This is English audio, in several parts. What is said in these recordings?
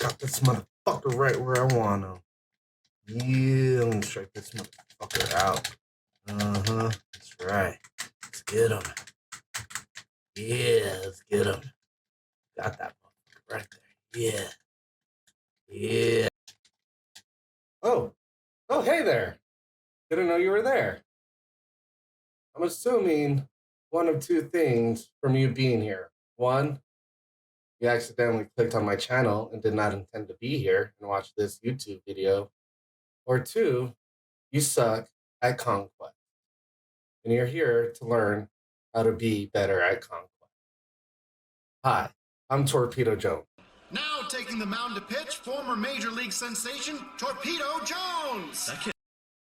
got this motherfucker right where I want him. Yeah, let me strike this motherfucker out. That's right. Let's get him. Yeah, let's get him. Got that motherfucker right there. Yeah. Oh, hey there. Didn't know you were there. I'm assuming one of two things from you being here. One, you accidentally clicked on my channel and did not intend to be here and watch this YouTube video. Or two, you suck at Conquest. And you're here to learn how to be better at Conquest. Hi, I'm Torpedo Jones. Now taking the mound to pitch, former Major League sensation, Torpedo Jones!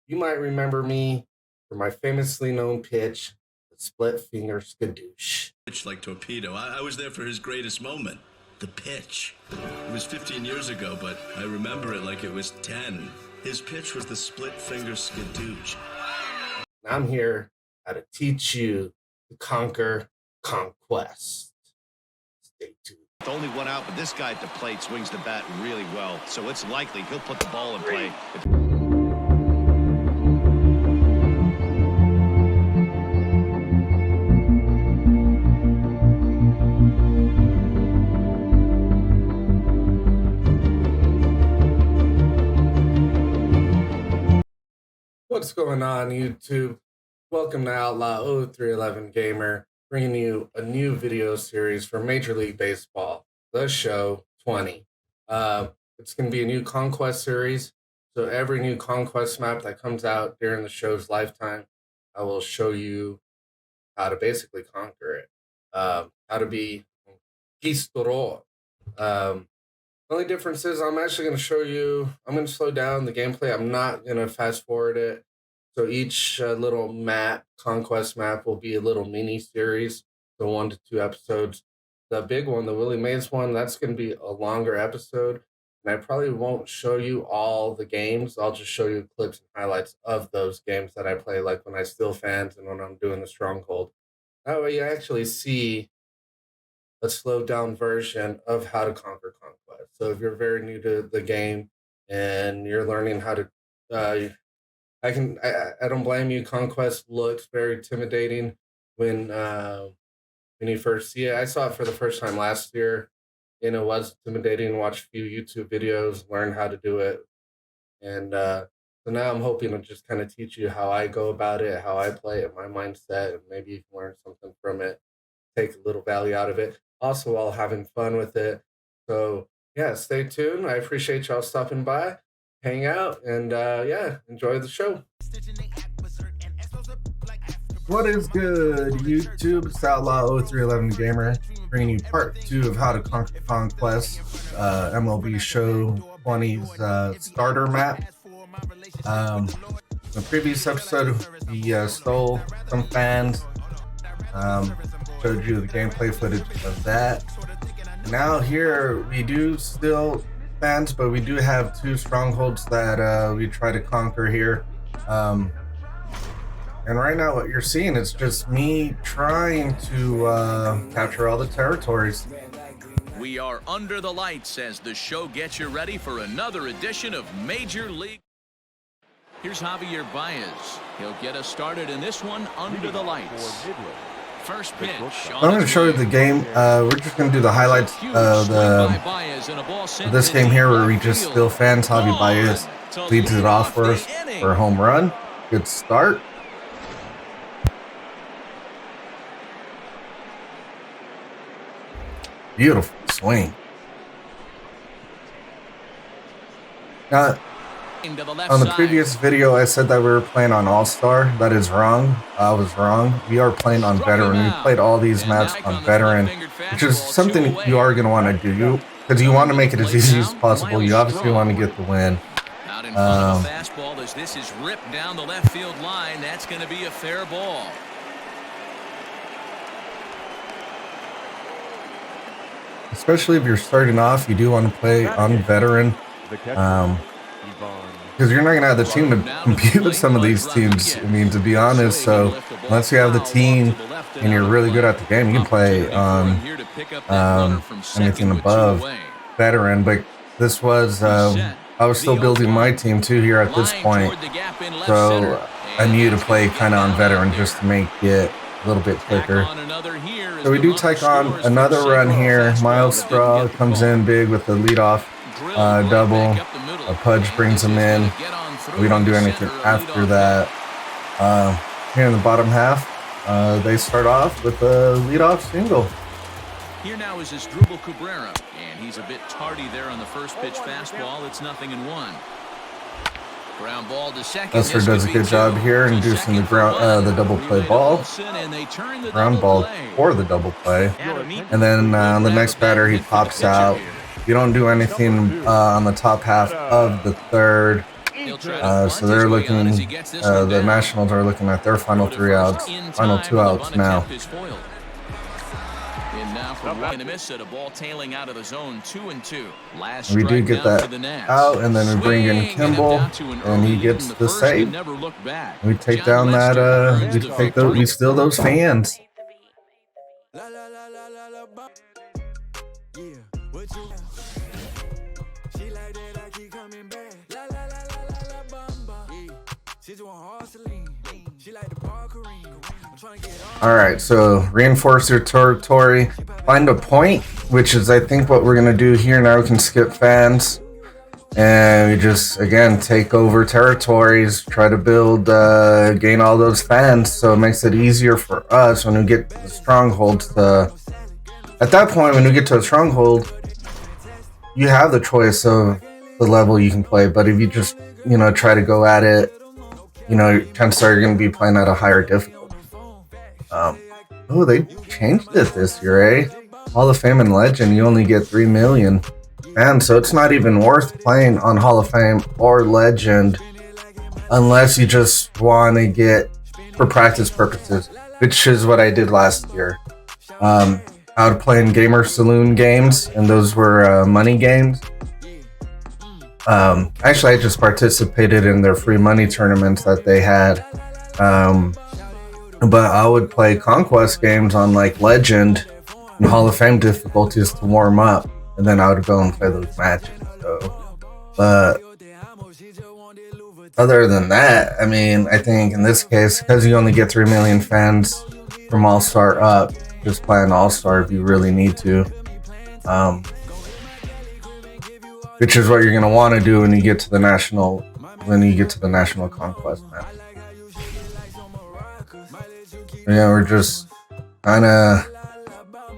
You might remember me for my famously known pitch, the split finger skadoosh. Pitch like Torpedo. I was there for his greatest moment, the pitch. It was 15 years ago, but I remember it like it was 10. His pitch was the split finger skadoosh. I'm here to teach you to conquer Conquest. Stay tuned. With only one out, but this guy at the plate swings the bat really well, so it's likely he'll put the ball in play. What's going on, YouTube? Welcome to Outlaw 0311 Gamer, bringing you a new video series for Major League Baseball, The Show 20. It's going to be a new Conquest series, so every new Conquest map that comes out during the show's lifetime, I will show you how to basically conquer it, how to be Conquistador. The only difference is I'm actually going to show you, I'm going to slow down the gameplay. I'm not going to fast forward it. So each little map, Conquest map, will be a little mini series. So 1 to 2 episodes. The big one, the Willie Mays one, that's going to be a longer episode. And I probably won't show you all the games. I'll just show you clips and highlights of those games that I play, like when I steal fans and when I'm doing the Stronghold. That way you actually see a slowed down version of how to conquer Conquest. So if you're very new to the game and you're learning how to, I don't blame you. Conquest looks very intimidating when you first see it. I saw it for the first time last year, and it was intimidating. Watch a few YouTube videos, learn how to do it, and so now I'm hoping to just kind of teach you how I go about it, how I play it, my mindset, and maybe you can learn something from it, take a little value out of it, also while having fun with it. So yeah, stay tuned. I appreciate y'all stopping by, hang out, and yeah, enjoy the show. What is good, YouTube? It's Outlaw 0311 Gamer, bringing you part 2 of how to conquer Conquest, MLB Show 20's starter map. The previous episode, we stole some fans, showed you the gameplay footage of that. Now here we do steal fans, but we do have 2 strongholds that we try to conquer here. And right now what you're seeing is just me trying to capture all the territories. We are under the lights as the show gets you ready for another edition of Major League. Here's Javier Baez. He'll get us started in this one under the lights. First pitch. I'm going to show you the game. We're just going to do the highlights of this game here where we just steal fans. Javier Baez leads it off for us for a home run. Good start. Beautiful swing. Now, on the previous video, I said that we were playing on All-Star. That is wrong. I was wrong. We are playing on Veteran. We played all these maps on Veteran, which is something you are going to want to do because you want to make it as easy as possible. You obviously want to get the win. Out in front of the fastball as this is ripped down the left field line. That's going to be a fair ball. Especially if you're starting off, you do want to play on Veteran. Because you're not going to have the team to compete with some of these teams, I mean, to be honest. So once you have the team and you're really good at the game, you can play on anything above Veteran. But This was, I was still building my team too here at this point. So I needed to play kind of on veteran just to make it a little bit quicker. So we do take on another run here. Miles Straw comes in big with the leadoff double. A Pudge brings him in. We don't do anything after that. Here in the bottom half, they start off with a leadoff single. Here now is Asdrubal Cabrera, and he's a bit tardy there on the first pitch fastball. It's 0-1. Ground ball to second. Lester does a good job here inducing the ground, the double play ball. Ground ball for the double play, and then the next batter he pops out. You don't do anything on the top half of the third. So they're looking. The Nationals are looking at their final 3 outs, final 2 outs now. And a miss at a ball tailing out of the zone, 2-2. We do get that out, and then we bring in Kimball, and he gets the save. We take down that. We steal those fans. Alright, so reinforce your territory, find a point, which is I think what we're going to do here. Now we can skip fans, and we just, again, take over territories, try to build, gain all those fans, so it makes it easier for us when we get to the strongholds. At that point, when we get to a stronghold, you have the choice of the level you can play, but if you just, try to go at it, chances are you're going to be playing at a higher difficulty. Oh, they changed it this year, eh? Hall of Fame and Legend, you only get 3 million. And so it's not even worth playing on Hall of Fame or Legend unless you just want to get for practice purposes, which is what I did last year. I would play in Gamer Saloon games, and those were money games. Actually, I just participated in their free money tournaments that they had. But I would play Conquest games on like Legend and Hall of Fame difficulties to warm up, and then I would go and play those matches. So, but other than that, I mean, I think in this case, because you only get 3 million fans from All-Star up, just play an All-Star if you really need to. Which is what you're gonna want to do when you get to the national Conquest match. Yeah, we're just kind of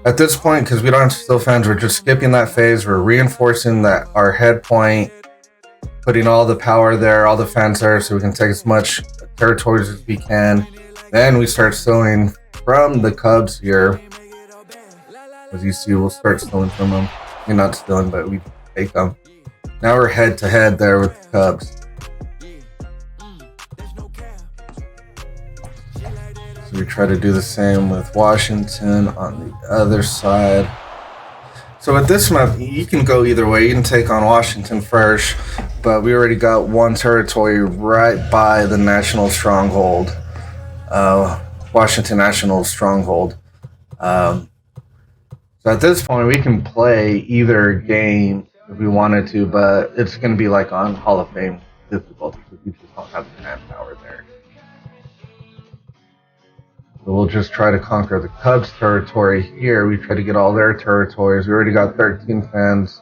at this point, because we don't have still fans, we're just skipping that phase. We're reinforcing that our head point, putting all the power there, all the fans there, so we can take as much territories as we can. Then we start stealing from the Cubs here. As you see, we'll start stealing from them. We're not stealing, but we take them. Now we're head to head there with the Cubs. So we try to do the same with Washington on the other side. So with this map, you can go either way. You can take on Washington first, but we already got one territory right by the National Stronghold. Washington National Stronghold. So at this point, we can play either game if we wanted to, but it's going to be like on Hall of Fame difficulty because we just don't have the manpower there. So we'll just try to conquer the Cubs territory here. We try to get all their territories. We already got 13 fans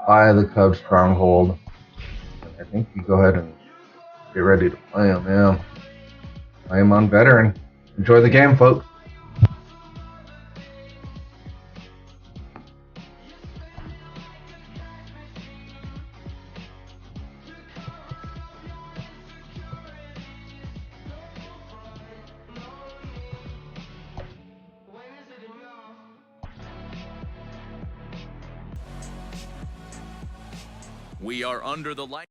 by the Cubs stronghold. I think you go ahead and get ready to play them. Yeah, play them on veteran. Enjoy the game, folks. We are under the light.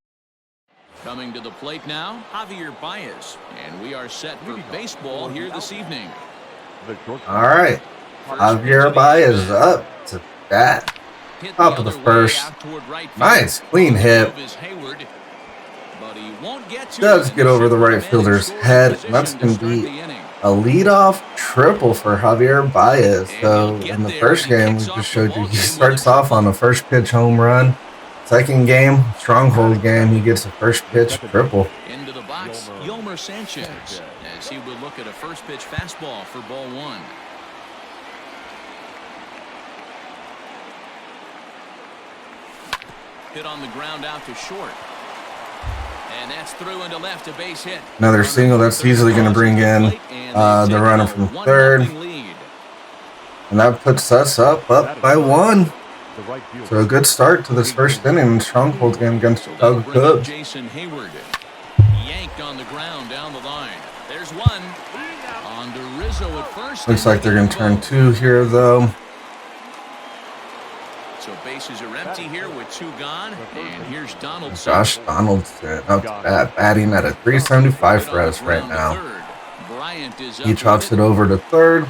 Coming to the plate now, Javier Baez. And we are set for baseball here this evening. All right. Javier Baez up to bat. Top of the first. Nice, clean hit. Does get over the right fielder's head. That's going to be a leadoff triple for Javier Baez. So in the first game, we just showed you he starts off on a first pitch home run. Second game, stronghold game, he gets a first pitch triple. Into the box, Yomer Sanchez, as he would look at a first pitch fastball for ball one. Hit on the ground out to short. And that's through into left, a base hit. Another single that's easily going to bring in the runner from third. And that puts us up by 1. So a good start to this first inning in stronghold game against Chicago Cubs. Jason Hayward yanked on the ground down the line. There's one. On to Rizzo at first. Looks like they're going to turn 2 here, though. So bases are empty here with 2 gone. And here's Donaldson. Josh Donaldson up to bat, batting at a 375 for us right now. He chops it over to third.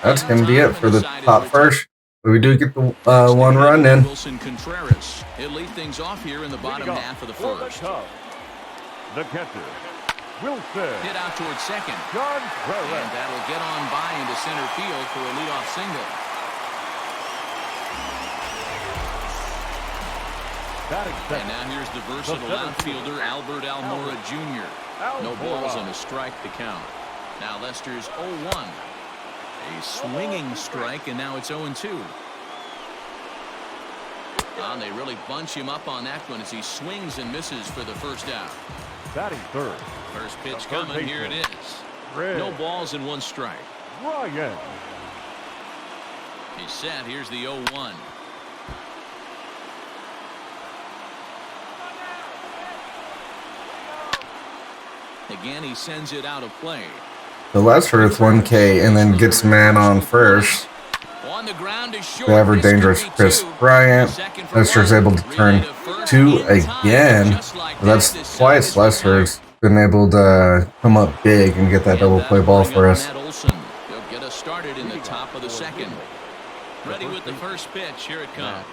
That's going to be it for the top first. But we do get the 1 run in. Wilson Contreras. He'll lead things off here in the bottom half of the first. The catcher, Wilson. Hit out towards second. And that'll get on by into center field for a leadoff single. And now here's the versatile outfielder Albert Almora Jr. No balls and a strike to count. Now Lester's 0-1. A swinging strike, and now it's 0-2. And they really bunch him up on that one as he swings and misses for the first out. Batting third. First pitch coming. Here it is. No balls and 1 strike. Ryan. He's set. Here's the 0-1. Again, he sends it out of play. So Lester with 1K and then gets man on first. On the ground is short. The ever dangerous Chris Bryant. Lester's able to turn 2 again. That's twice Lester's been able to come up big and get that double play ball for us. He'll get us started in the top of the second. Ready with the first pitch. Here it comes.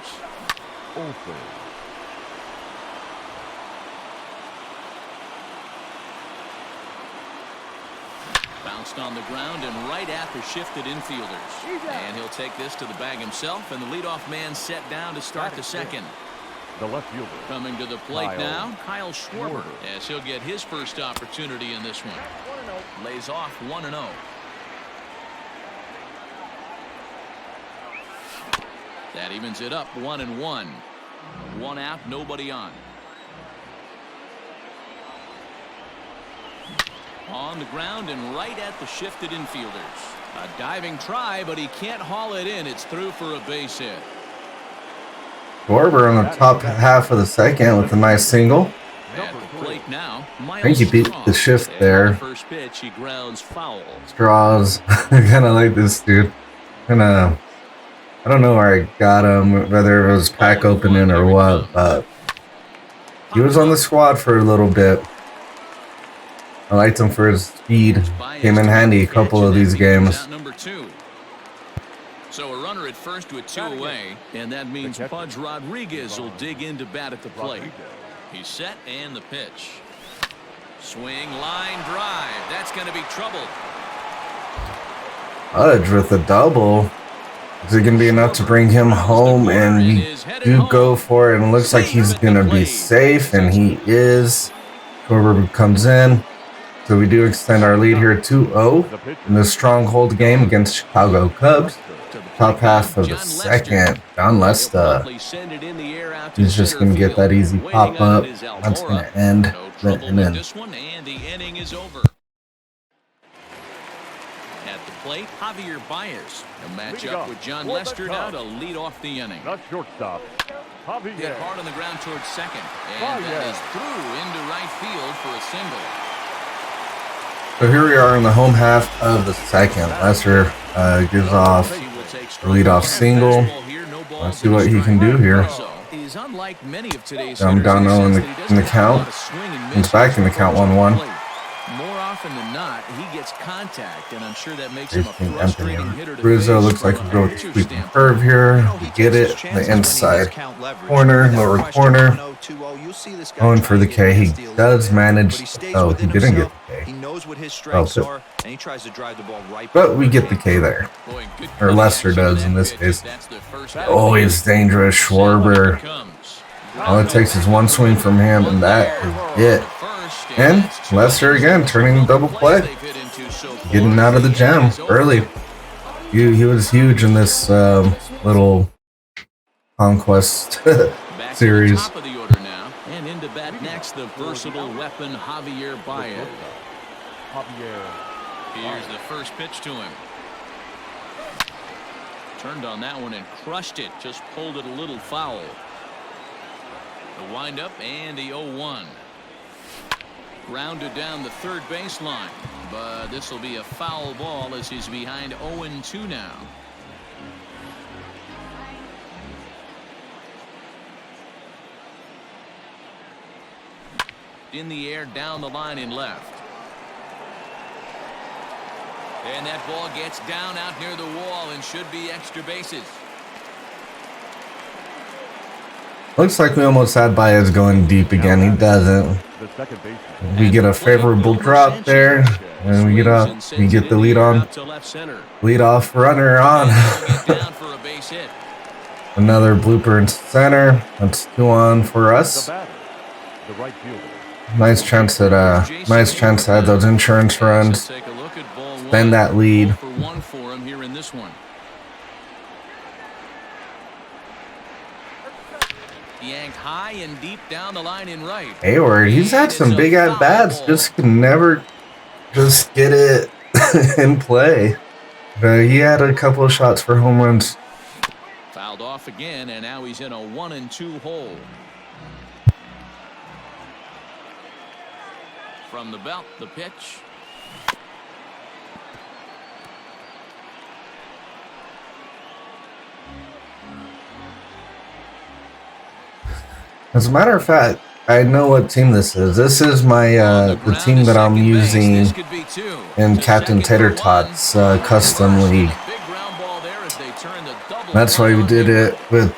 Bounced on the ground and right at the shifted infielders. And he'll take this to the bag himself, and the leadoff man set down to start the second. The left fielder. Coming to the plate now, Kyle Schwarber, as he'll get his first opportunity in this one. Lays off 1-0. That evens it up 1-1. 1 out, nobody on. On the ground and right at the shifted infielders. A diving try, but he can't haul it in. It's through for a base hit. Schwarber on the top half of the second with a nice single. At the plate now, I think he beat the shift there. First pitch, he grounds foul. Straws. I kind of like this dude. I don't know where I got him, whether it was pack opening or what, but he was on the squad for a little bit. I liked him for his speed. Came in handy a couple of these games. So a runner at first with 2 away, and that means Pudge Rodriguez will dig in to bat at the plate. He's set and the pitch. Swing, line, drive. That's going to be trouble. Pudge with a double. Is it going to be enough to bring him home? And we do go for it, and it looks like he's going to be safe, and he is. Schwarber comes in. So we do extend our lead here 2-0 in the stronghold game against Chicago Cubs. Top half of the second, John Lester. He's just going to get that easy pop up. That's going to end the inning. And the inning is over. At the plate, Javier Baez. A matchup with John Lester now to lead off the inning. Not shortstop. Hit hard on the ground towards second. And that is through into right field for a single. So here we are in the home half of the second. Lester gives off a leadoff single. Let's see what he can do here. I'm down 0 in the count. He's back in the count 1-1. More often than not, he gets contact, and I'm sure that makes him a frustrating hitter. Rizzo looks like he'll go with the sweeping curve here. We get it. The inside corner, lower corner. Going for the K. He does manage. Oh, he didn't get the K. He knows what his strengths are, and he tries to drive the ball right. But we get the K there. Or Lester does in this case. Always dangerous, Schwarber. All it takes is one swing from him, and that is it. And Lester again turning the double play, getting out of the jam early. He was huge in this little Conquest series. Top of the order now, and into bat next, the versatile weapon Javier Baez. Here's the first pitch to him. Turned on that one and crushed it. Just pulled it a little foul. The windup and the 0-1. Grounded down the third baseline, but this will be a foul ball as he's behind 0-2 now. In the air, down the line in left. And that ball gets down out near the wall and should be extra bases. Looks like we almost had Baez going deep again. He doesn't. We get a favorable drop there, and we get the lead off runner on. Another blooper in center. That's 2 on for us. Nice chance to have those insurance runs. Extend that lead. Yanked high and deep down the line in right. Hayward, he's had some big at bats, just can never just get it in play. He had a couple of shots for home runs. Fouled off again, and now he's in a 1-2 hole. From the belt, the pitch. As a matter of fact, I know what team this is. This is my the team that I'm using in Captain Tater Tot's custom league. That's why we did it with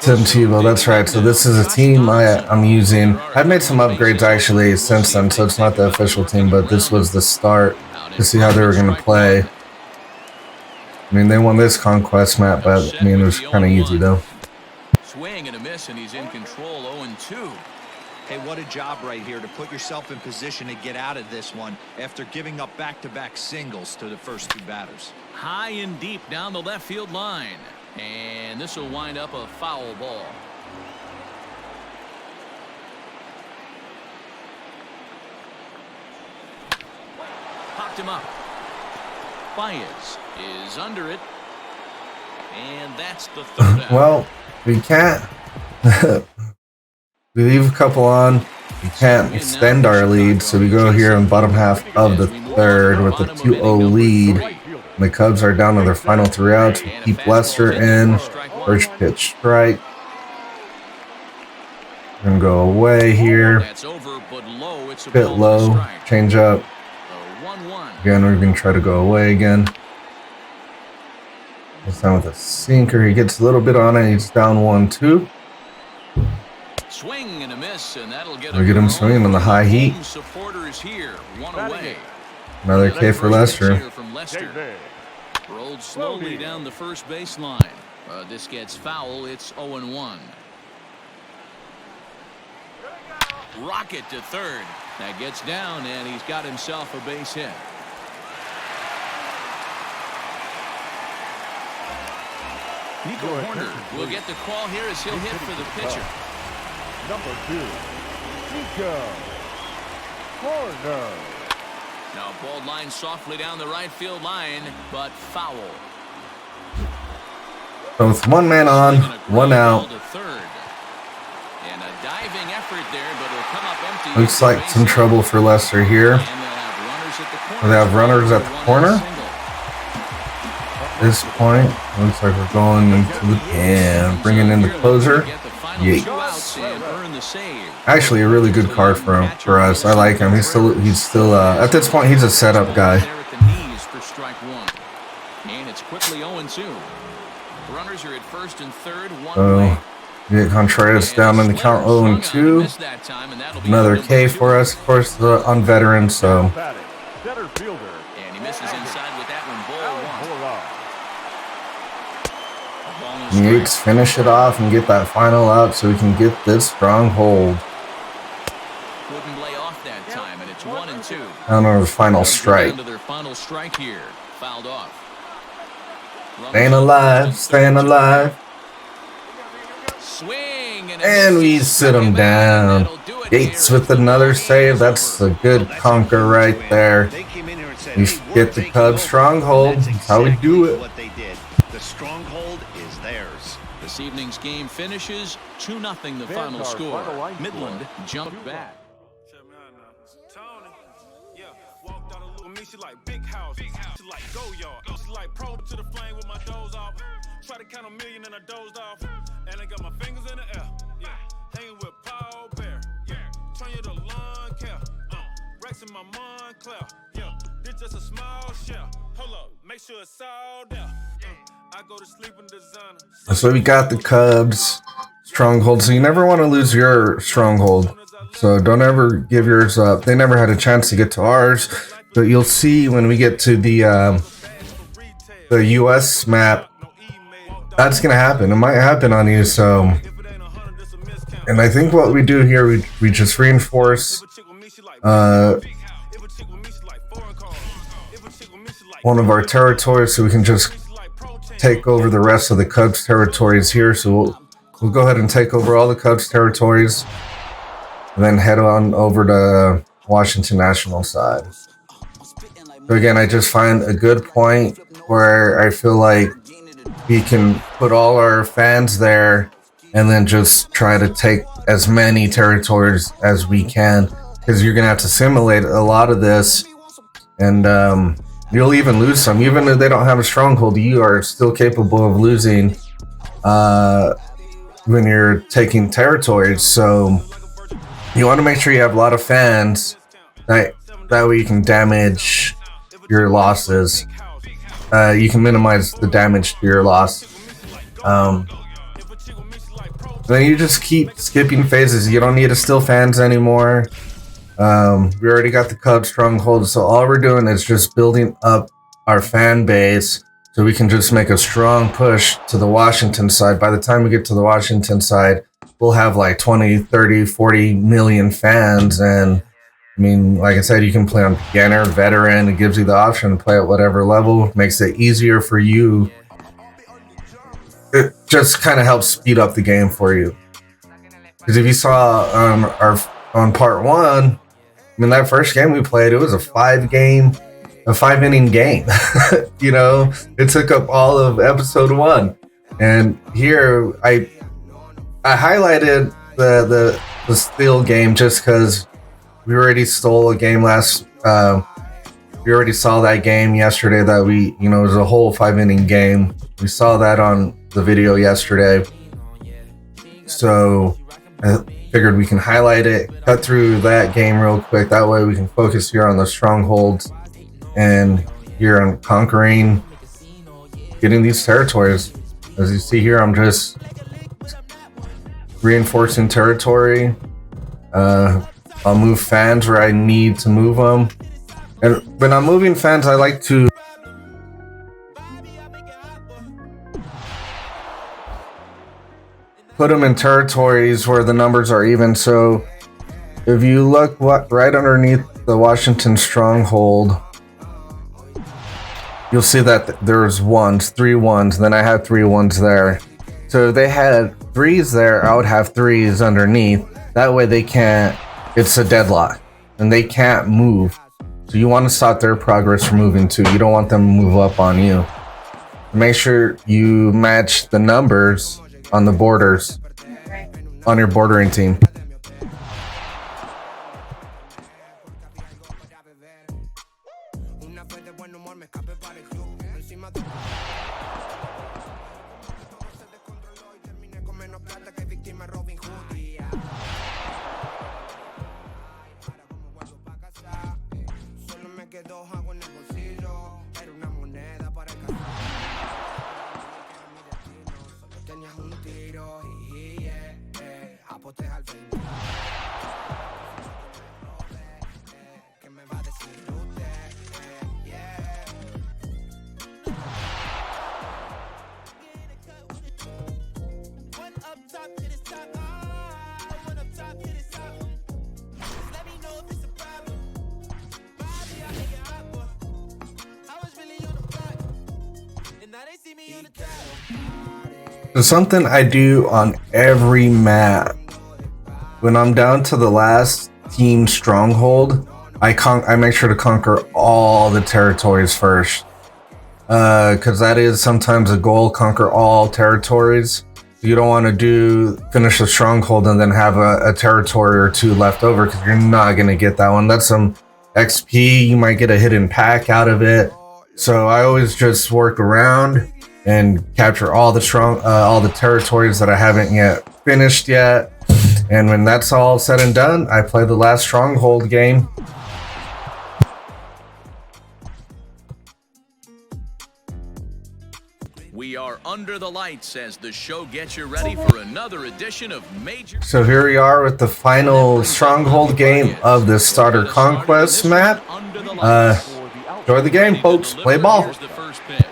Tim Tebow. That's right. So this is a team I'm using. I've made some upgrades actually since then, so it's not the official team, but this was the start to see how they were going to play. I mean, they won this Conquest map, but I mean, it was kind of easy though. Swing and a miss, and he's in control. 0-2. Hey, what a job right here to put yourself in position to get out of this one after giving up back-to-back singles to the first 2 batters. High and deep down the left field line, and this will wind up a foul ball. Popped him up. Baez is under it, and that's the third out. Well, we can't. We leave a couple on. We can't extend our lead, so we go here in the bottom half of the third with a 2-0 lead. And the Cubs are down to their final 3 outs. We keep Lester in. First pitch strike. We're gonna go away here. Bit low. Change up. Again, we're gonna try to go away again. This time with a sinker. He gets a little bit on it. He's down 1-2. Swing and a miss, and that'll get him swinging on the high heat. Another K for Lester. Rolled slowly down the first baseline. This gets foul. It's 0-1. Rocket to third. That gets down, and he's got himself a base hit. Nico Horner will get the call here as he'll hit for the pitcher. Number 2, Nico Horner. Now ball line softly down the right field line, but foul. So it's 1 man on, 1 out. And a diving effort there, but it'll come up empty. Looks like some trouble for Lester here. They have runners at the corner. At this point, looks like we're going into the pen, bringing in the closer. Yates. Actually, a really good card for us. I like him. He's still at this point he's a setup guy. And it's quickly 0-2. Runners are at first and third. So get Contreras down in the count 0-2. Another K for us, of course, the unveteran. So. And he misses inside with that one. Ball 1. Yates finish it off and get that final out so we can get this stronghold. Couldn't lay off that time, and it's 1-2. Down on the final strike. Down to their final strike here. Fouled off. Staying alive, staying alive. Swing, and we sit him down. Yates with another save. That's a good conquer right there. We get the Cubs stronghold. That's how we do it. What they did. The stronghold is theirs. This evening's game finishes 2-0 the final score. Midland jumped back. She like big house, she like go yard. She like pro to the flame with my doze off. Try to count a million and I dozed off. And I got my fingers in the air, yeah. Hanging with Paul Bear, yeah. Turn you to lawn care, Rex in my Montclair, yeah. This just a small shell. Hold up, make sure it's all there. I go to sleep in designer. So we got the Cubs stronghold. So you never want to lose your stronghold. So don't ever give yours up. They never had a chance to get to ours. But you'll see when we get to the US map, that's gonna happen. It might happen on you. So, and I think what we do here, we just reinforce one of our territories, so we can just take over the rest of the Cubs territories here. So we'll go ahead and take over all the Cubs territories, and then head on over to Washington National side. So again, I just find a good point where I feel like we can put all our fans there and then just try to take as many territories as we can, because you're going to have to simulate a lot of this, and you'll even lose some. Even if they don't have a stronghold, you are still capable of losing when you're taking territories. So you want to make sure you have a lot of fans, that way you can damage your losses. You can minimize the damage to your loss. Then you just keep skipping phases. You don't need to steal fans anymore. We already got the Cubs stronghold, so all we're doing is just building up our fan base so we can just make a strong push to the Washington side. By the time we get to the Washington side, we'll have like 20, 30, 40 million fans. And I mean, like I said, you can play on beginner, veteran. It gives you the option to play at whatever level. Makes it easier for you. It just kind of helps speed up the game for you. Because if you saw on part one, I mean, that first game we played, it was a 5-inning game. You know, it took up all of episode 1. And here I highlighted the steal game just because we already stole a game we already saw that game yesterday that it was a whole 5-inning game. We saw that on the video yesterday. So I figured we can highlight it, cut through that game real quick. That way we can focus here on the strongholds and here on conquering, getting these territories. As you see here, I'm just reinforcing territory. I'll move fans where I need to move them. And when I'm moving fans, I like to put them in territories where the numbers are even. So if you look right underneath the Washington stronghold, you'll see that there's 3 ones. Then I had 3 ones there. So if they had 3s there, I would have 3s underneath. That way they can't, it's a deadlock and they can't move. So you want to stop their progress from moving too. You don't want them to move up on you. Make sure you match the numbers on the borders on your bordering team. So something I do on every map when I'm down to the last team stronghold, I make sure to conquer all the territories first, because that is sometimes a goal: conquer all territories. You don't want to finish the stronghold and then have a territory or two left over, because you're not gonna get that one. That's some XP. You might get a hidden pack out of it. So I always just work around and capture all the territories that I haven't yet finished yet. And when that's all said and done, I play the last stronghold game. We are under the lights as the show gets you ready for another edition of Major. So here we are with the final stronghold game of the starter Conquest map. Enjoy the game, folks. Play ball. Here's the first pitch.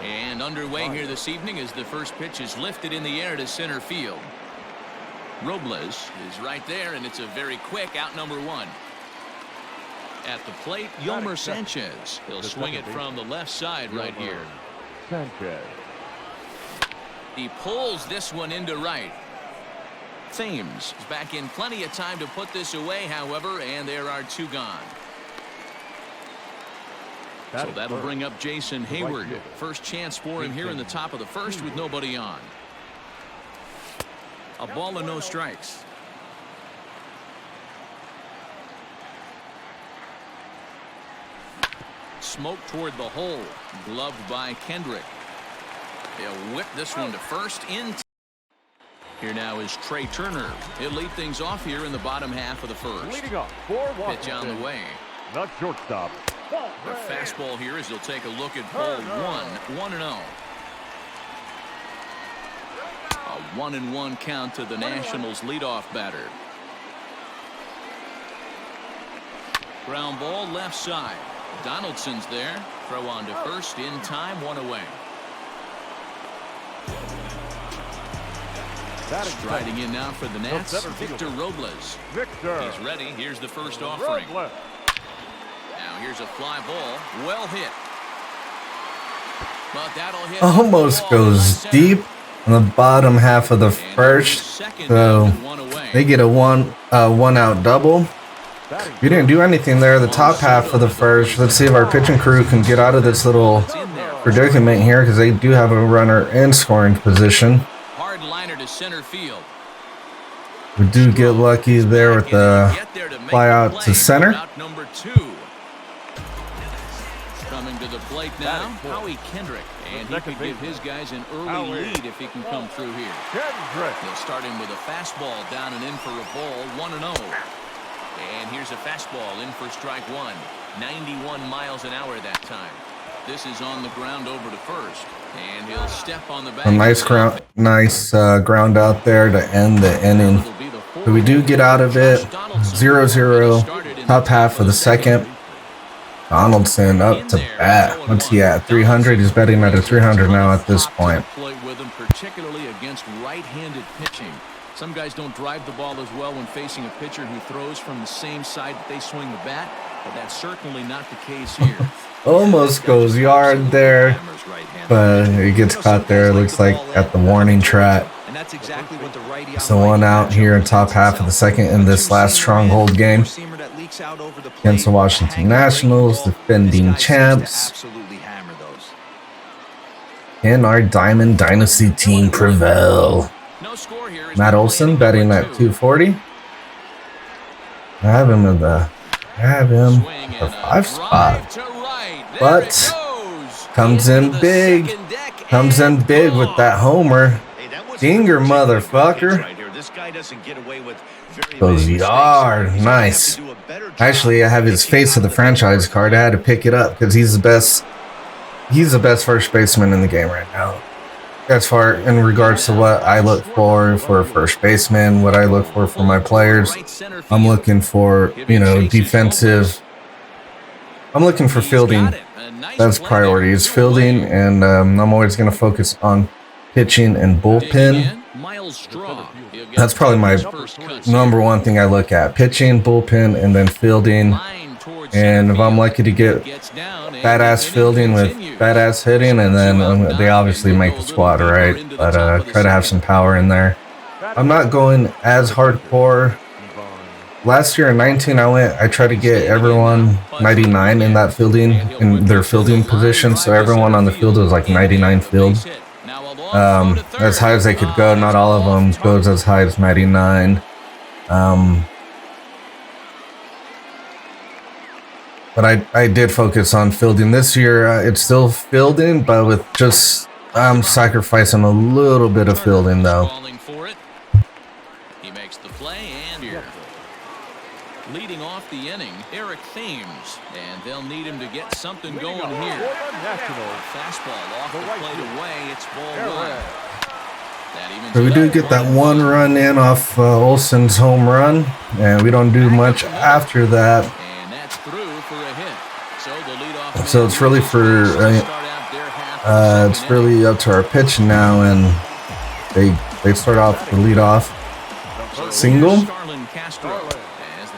And underway here this evening as the first pitch is lifted in the air to center field. Robles is right there, and it's a very quick out number one. At the plate, Yolmer Sanchez. He'll swing it from the left side right here. Sanchez. He pulls this one into right. Thames is back in plenty of time to put this away, however, and there are two gone. So that'll bring up Jason Hayward. First chance for him here in the top of the first with nobody on. A ball and no strikes. Smoke toward the hole. Gloved by Kendrick. They'll whip this one to first. Here now is Trey Turner. He'll lead things off here in the bottom half of the first. Leading up for Washington. Pitch on the way. Not shortstop. The fastball here as he'll take a look at ball one. 1-0. A 1-1 count to the Nationals leadoff batter. Ground ball left side. Donaldson's there. Throw on to first in time, one away. Striding in now for the Nats, Victor Robles. He's ready. Here's the first offering. Now here's a fly ball. Well hit. But that'll hit. Almost goes deep in the bottom half of the first. So they get a one out double. We didn't do anything there the top half of the first. Let's see if our pitching crew can get out of this little predicament here, because they do have a runner in scoring position. Hard liner to center field. We do get lucky there with the fly out to center. Number 2. Coming to the plate now, Howie Kendrick, and he could give his guys an early lead if he can come through here. They'll start him with a fastball down and in for a ball, 1-0. And here's a fastball in for strike one. 91 miles an hour that time. This is on the ground over to first. And he'll step on the back. A nice ground out there to end the inning. So we do get out of it. 0-0. Top half of the second. Donaldson up to bat. What's he at? 300. He's betting at a 300 now at this point. With him, particularly against right-handed pitching. Some guys don't drive the ball as well when facing a pitcher who throws from the same side that they swing the bat, but that's certainly not the case here. Almost goes yard there, but it gets caught there. It looks like at the warning track. It's the one out here in top half of the second in this last stronghold game against the Washington Nationals, defending champs. Can our Diamond Dynasty team prevail? Matt Olson betting at 240. I have him in the 5 spot, but comes in big with that homer. Dinger, motherfucker. Goes yard. Nice. Actually, I have his face of the franchise card. I had to pick it up because he's the best first baseman in the game right now. As far in regards to what I look for a first baseman, what I look for my players, I'm looking for, defensive. I'm looking for fielding. That's priorities, fielding, and I'm always going to focus on pitching and bullpen. That's probably my number one thing I look at: pitching, bullpen, and then fielding. and if I'm lucky to get badass fielding with badass hitting, and then they obviously make the squad, right? But try to have some power in there. I'm not going as hardcore. Last year in 19, I tried to get everyone 99 in that fielding, in their fielding position, so everyone on the field was like 99 field. As high as they could go. Not all of them goes as high as 99. But I did focus on fielding this year. It's still fielding, but with just sacrificing a little bit of fielding though. He makes the play, and here, leading off the inning, Eric Thames, and they'll need him to get something going here. Fastball off the plate away. It's ball one. So we do get that one run in off Olsen's home run, and we don't do much after that. So it's really it's really up to our pitch now, and they start off the lead off single. As the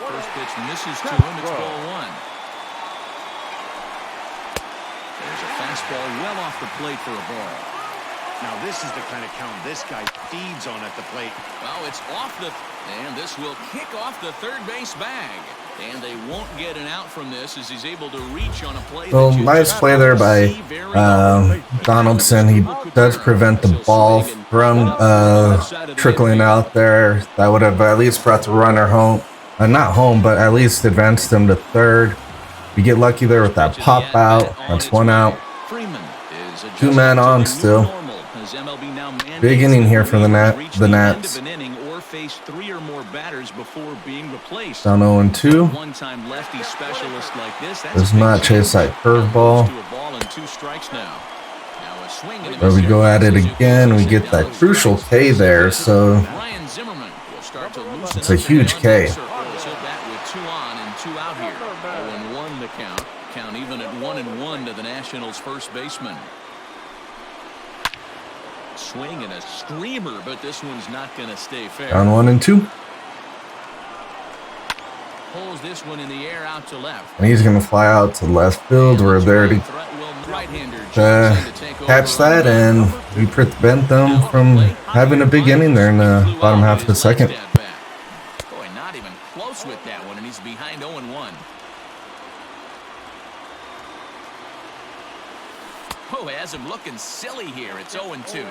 first pitch misses to him, it's ball one. There's a fastball well off the plate for a ball. Now this is the kind of count this guy feeds on at the plate. Well, it's off and this will kick off the third base bag. And they won't get an out from this as he's able to reach on a play. Well, nice play there by Donaldson. He does prevent the ball from trickling out there. That would have at least brought the runner home. Not home, but at least advanced them to third. We get lucky there with that pop out. That's one out. 2 men on still. Big inning here for the Nats. Face 3 or more batters before being replaced. Down 0-2. One-time lefty specialist like this. Does not chase that curveball. But we go at it again. We get that crucial K there, so it's a huge K. Count even at 1-1 to the Nationals' first baseman. Swing and a screamer, but this one's not going to stay fair. Down 1-2. Pulls this one in the air out to left. And he's going to fly out to left field. We're there to catch that, and we prevent them from having a big inning there in the bottom half of the second. Boy, not even close with that one, and he's behind 0-1. Oh, has him looking silly here. It's 0-2.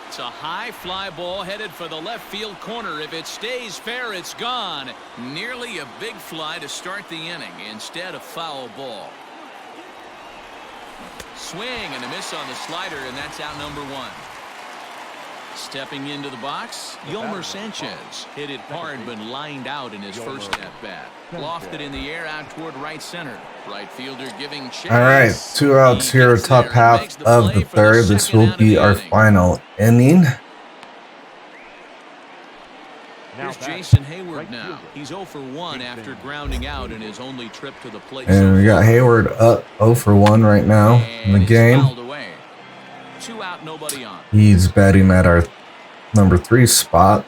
It's a high fly ball headed for the left field corner. If it stays fair, it's gone. Nearly a big fly to start the inning. Instead, a foul ball. Swing and a miss on the slider, and that's out number 1. Stepping into the box, Yolmer Sanchez hit it hard but lined out in his first at-bat. Lofted in the air out toward right center. Right fielder giving chase. All right, 2 outs here, top half of the third. This will be our final inning. Here's Jason Hayward now. He's 0 for 1 after grounding out in his only trip to the plate. And we got Hayward up 0 for 1 right now in the game. 2 out, nobody on. He's batting at our number 3 spot.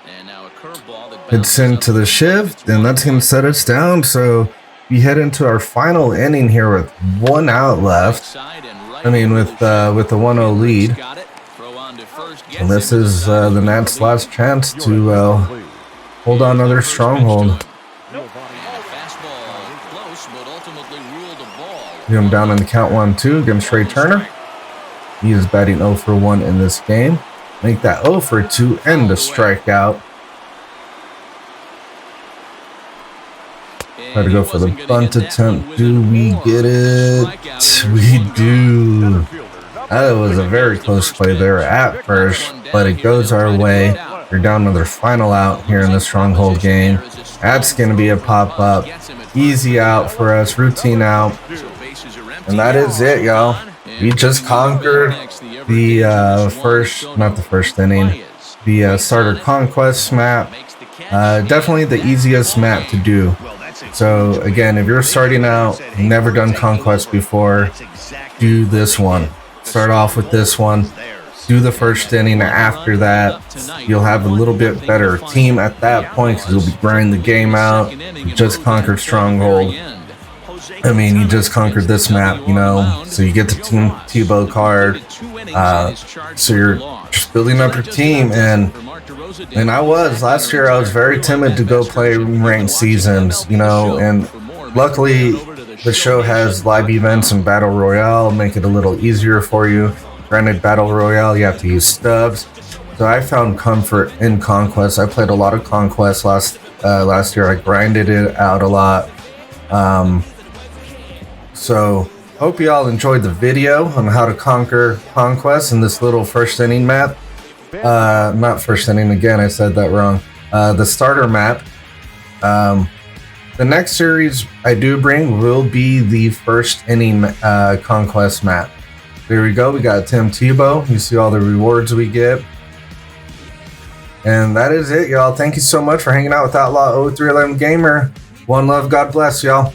And now a curveball that hits into the shift, and that's going to set us down. So we head into our final inning here with 1 out left. I mean, with the 1-0 lead. And this is the Nats' last chance to hold on to their stronghold. Get him down in the count 1-2 against Trey Turner. He is batting 0 for 1 in this game. Make that 0 for 2 and a strikeout. Try to go for the bunt attempt. Do we get it? We do. That was a very close play there at first, but it goes our way. We're down to their final out here in the Stronghold game. That's going to be a pop-up. Easy out for us, routine out. And that is it, y'all. We just conquered the not the first inning, the starter Conquest map. Definitely the easiest map to do. So again, if you're starting out, never done Conquest before, do this one. Start off with this one. do the first inning. After that, you'll have a little bit better team at that point because you'll be grinding the game out. You just conquered Stronghold. I mean, you just conquered this map, you know, so you get the Team Tebow card. So you're just building up your team, and last year I was very timid to go play ranked seasons, you know, and luckily the show has live events and Battle Royale, make it a little easier for you. Granted, Battle Royale, you have to use stubs. So I found comfort in Conquest. I played a lot of Conquest last year. I grinded it out a lot. So hope you all enjoyed the video on how to conquer Conquest in this little first inning map. Not first inning again, I said that wrong. The starter map. The next series I do bring will be the first inning Conquest map. There we go. We got Tim Tebow. You see all the rewards we get. And that is it, y'all. Thank you so much for hanging out with Outlaw 0311 Gamer. One love. God bless, y'all.